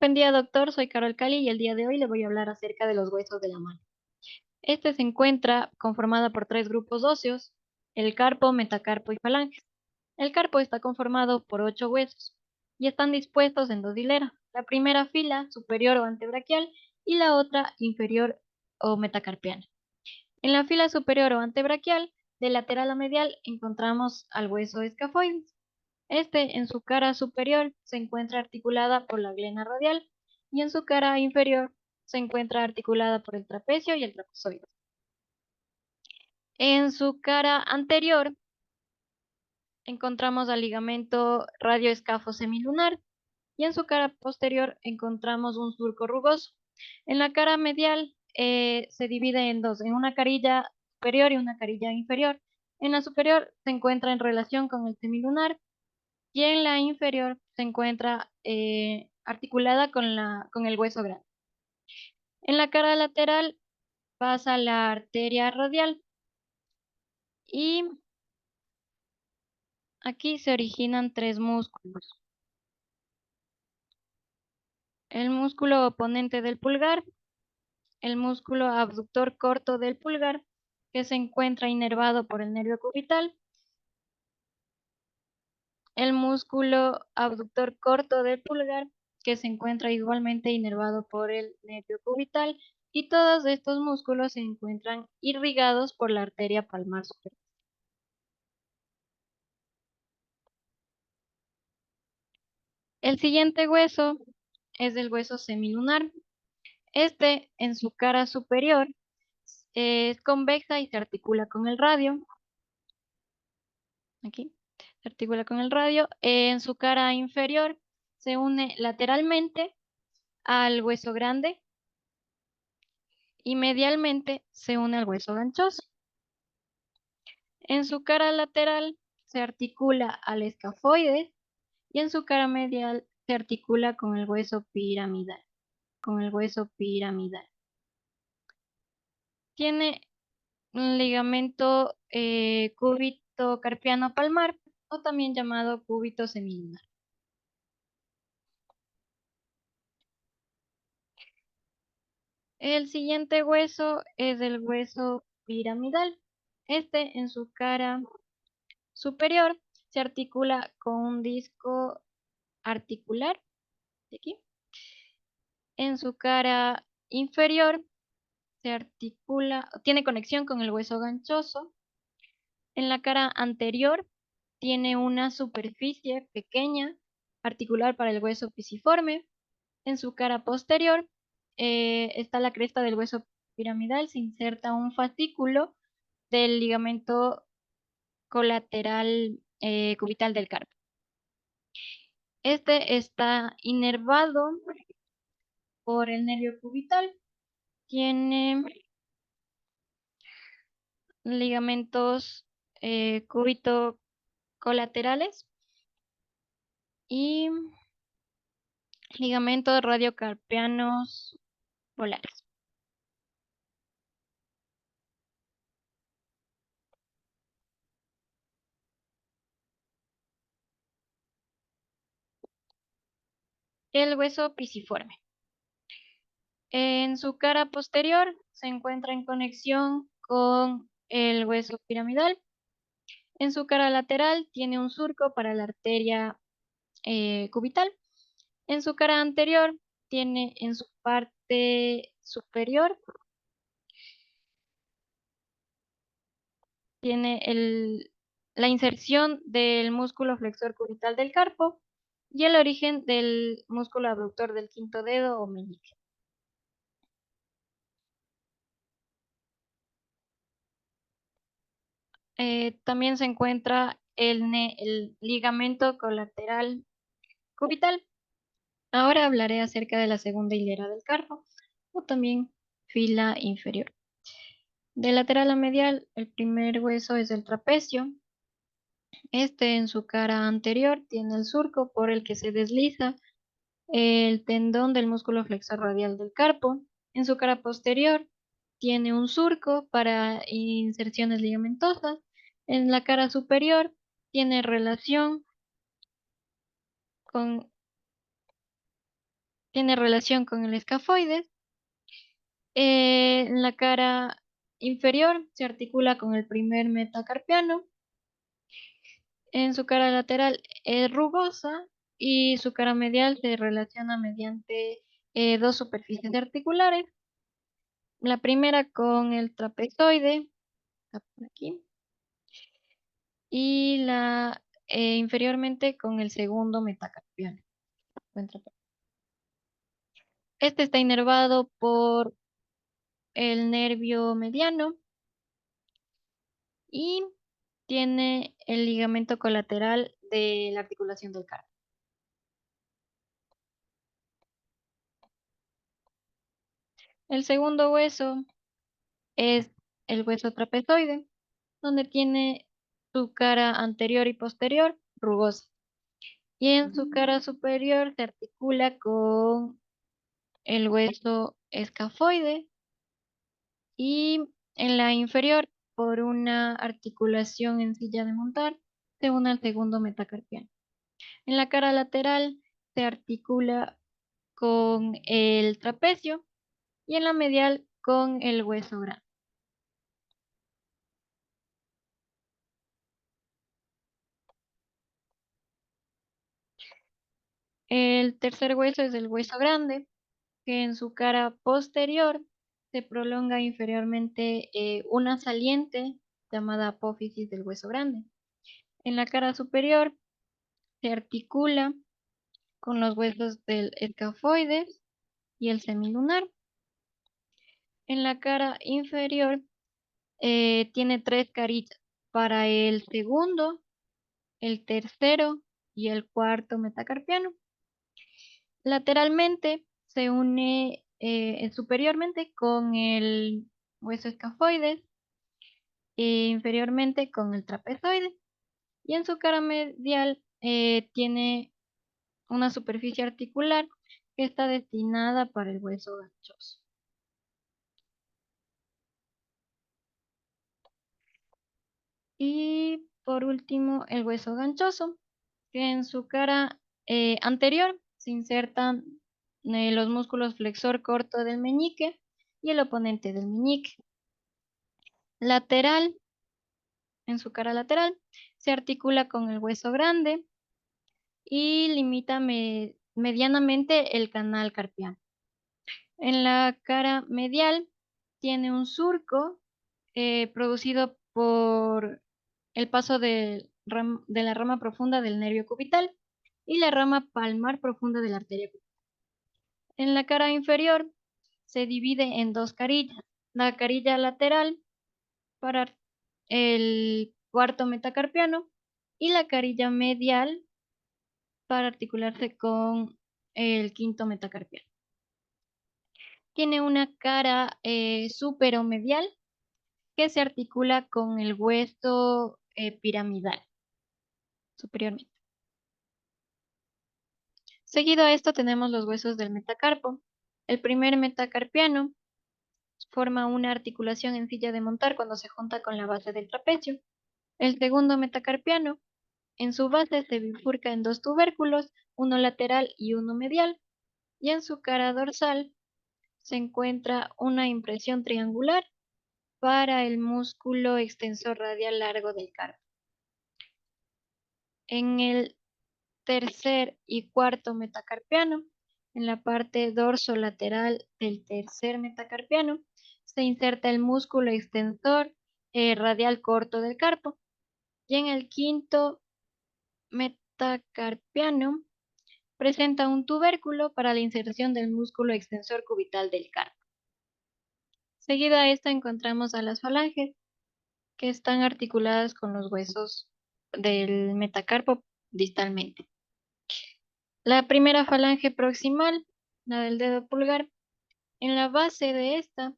Buen día, doctor. Soy Carol Cali y el día de hoy le voy a hablar acerca de los huesos de la mano. Este se encuentra conformado por tres grupos óseos: el carpo, metacarpo y falanges. El carpo está conformado por 8 huesos y están dispuestos en dos hileras. La primera fila superior o antebraquial y la otra inferior o metacarpiana. En la fila superior o antebraquial, de lateral a medial, encontramos al hueso escafoides. Este, en su cara superior, se encuentra articulada por la glena radial y en su cara inferior se encuentra articulada por el trapecio y el trapezoide. En su cara anterior encontramos al ligamento radioescafo semilunar y en su cara posterior encontramos un surco rugoso. En la cara medial se divide en dos, en una carilla superior y una carilla inferior. En la superior se encuentra en relación con el semilunar y en la inferior se encuentra articulada con el hueso grande. En la cara lateral pasa la arteria radial y aquí se originan tres músculos. El músculo oponente del pulgar, el músculo abductor corto del pulgar, que se encuentra inervado por el nervio cubital, el músculo abductor corto del pulgar, que se encuentra igualmente inervado por el nervio cubital, y todos estos músculos se encuentran irrigados por la arteria palmar superior. El siguiente hueso es el hueso semilunar. Este, en su cara superior, es convexa y se articula con el radio. Aquí se articula con el radio. En su cara inferior se une lateralmente al hueso grande y medialmente se une al hueso ganchoso. En su cara lateral se articula al escafoide y en su cara medial se articula con el hueso piramidal. Tiene un ligamento cúbito carpiano palmar o también llamado cúbito semilunar. El siguiente hueso es el hueso piramidal. Este, en su cara superior, se articula con un disco articular de aquí. En su cara inferior se articula, tiene conexión con el hueso ganchoso. En la cara anterior tiene una superficie pequeña articular para el hueso pisiforme. En su cara posterior está la cresta del hueso piramidal. Se inserta un fascículo del ligamento colateral cubital del carpo. Este está inervado por el nervio cubital. Tiene ligamentos cúbito colaterales y ligamentos radiocarpianos polares. El hueso pisiforme. En su cara posterior se encuentra en conexión con el hueso piramidal. En su cara lateral tiene un surco para la arteria cubital. En su cara anterior tiene en su parte superior tiene la inserción del músculo flexor cubital del carpo y el origen del músculo abductor del quinto dedo o meñique. También se encuentra el ligamento colateral cubital. Ahora hablaré acerca de la segunda hilera del carpo o también fila inferior. De lateral a medial, el primer hueso es el trapecio. Este, en su cara anterior, tiene el surco por el que se desliza el tendón del músculo flexor radial del carpo. En su cara posterior tiene un surco para inserciones ligamentosas. En la cara superior tiene relación con tiene relación con el escafoides. En la cara inferior se articula con el primer metacarpiano. En su cara lateral es rugosa y su cara medial se relaciona mediante dos superficies articulares. La primera con el trapezoide, está por aquí, y la inferiormente con el segundo metacarpiano. Este está inervado por el nervio mediano y tiene el ligamento colateral de la articulación del carpo. El segundo hueso es el hueso trapezoide, donde tiene su cara anterior y posterior rugosa. Y en su cara superior se articula con el hueso escafoide y en la inferior, por una articulación en silla de montar, se une al segundo metacarpiano. En la cara lateral se articula con el trapecio y en la medial con el hueso grande. El tercer hueso es el hueso grande, que en su cara posterior se prolonga inferiormente una saliente llamada apófisis del hueso grande. En la cara superior se articula con los huesos del escafoides y el semilunar. En la cara inferior tiene tres carillas para el segundo, el tercero y el cuarto metacarpiano. Lateralmente se une superiormente con el hueso escafoides e inferiormente con el trapezoide. Y en su cara medial tiene una superficie articular que está destinada para el hueso ganchoso. Y por último, el hueso ganchoso, que en su cara anterior se insertan los músculos flexor corto del meñique y el oponente del meñique. Lateral, en su cara lateral, se articula con el hueso grande y limita medianamente el canal carpiano. En la cara medial tiene un surco producido por el paso de la rama profunda del nervio cubital y la rama palmar profunda de la arteria cubital. En la cara inferior se divide en dos carillas. La carilla lateral para el cuarto metacarpiano y la carilla medial para articularse con el quinto metacarpiano. Tiene una cara superomedial que se articula con el hueso piramidal superiormente. Seguido a esto tenemos los huesos del metacarpo. El primer metacarpiano forma una articulación en silla de montar cuando se junta con la base del trapecio. El segundo metacarpiano, en su base se bifurca en dos tubérculos, uno lateral y uno medial, y en su cara dorsal se encuentra una impresión triangular para el músculo extensor radial largo del carpo. En el tercer y cuarto metacarpiano, en la parte dorsolateral del tercer metacarpiano, se inserta el músculo extensor radial corto del carpo. Y en el quinto metacarpiano, presenta un tubérculo para la inserción del músculo extensor cubital del carpo. Seguido a esto encontramos a las falanges, que están articuladas con los huesos del metacarpo distalmente. La primera falange proximal, la del dedo pulgar, en la base de esta,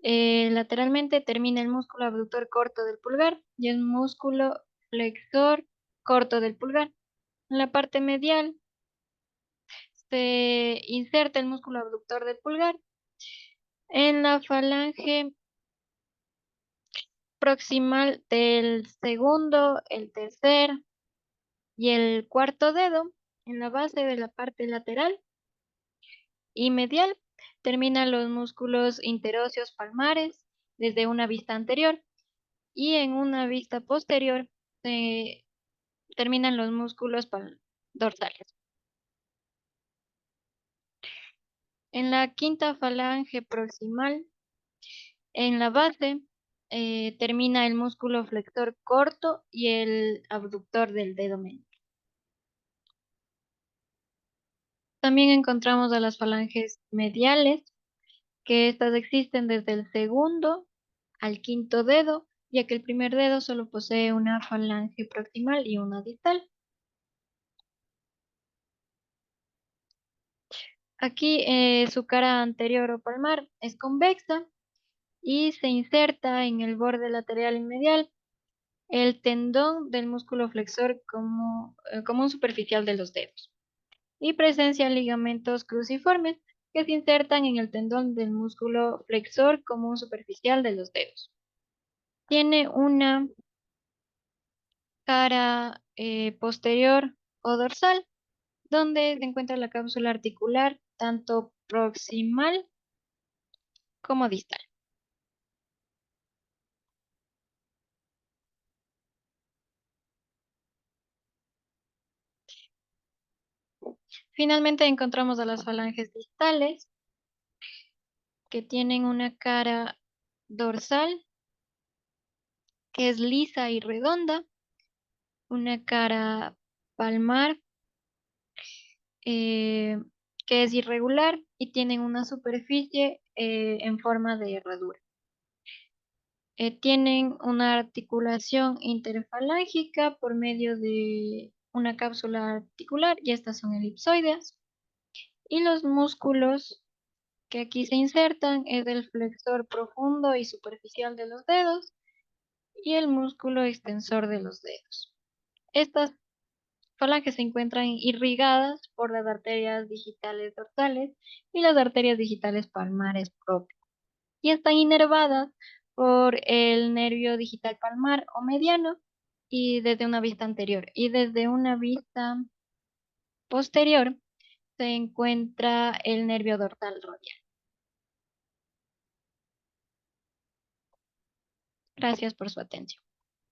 lateralmente termina el músculo abductor corto del pulgar y el músculo flexor corto del pulgar. En la parte medial se inserta el músculo abductor del pulgar. En la falange proximal del segundo, el tercer y el cuarto dedo, en la base de la parte lateral, y medial terminan los músculos interóseos palmares desde una vista anterior y en una vista posterior se terminan los músculos dorsales. En la quinta falange proximal, en la base, termina el músculo flexor corto y el abductor del dedo medio. También encontramos a las falanges mediales, que estas existen desde el segundo al quinto dedo, ya que el primer dedo solo posee una falange proximal y una distal. Aquí su cara anterior o palmar es convexa y se inserta en el borde lateral y medial el tendón del músculo flexor común superficial de los dedos y presencia ligamentos cruciformes que se insertan en el tendón del músculo flexor común superficial de los dedos. Tiene una cara posterior o dorsal donde se encuentra la cápsula articular tanto proximal como distal. Finalmente encontramos a las falanges distales que tienen una cara dorsal que es lisa y redonda, una cara palmar eh, que es irregular y tienen una superficie en forma de herradura. Tienen una articulación interfalángica por medio de una cápsula articular y estas son elipsoideas. Y los músculos que aquí se insertan es el flexor profundo y superficial de los dedos y el músculo extensor de los dedos. Estas falanges se encuentran irrigadas por las arterias digitales dorsales y las arterias digitales palmares propias y están inervadas por el nervio digital palmar o mediano y desde una vista anterior y desde una vista posterior se encuentra el nervio dorsal radial. Gracias por su atención.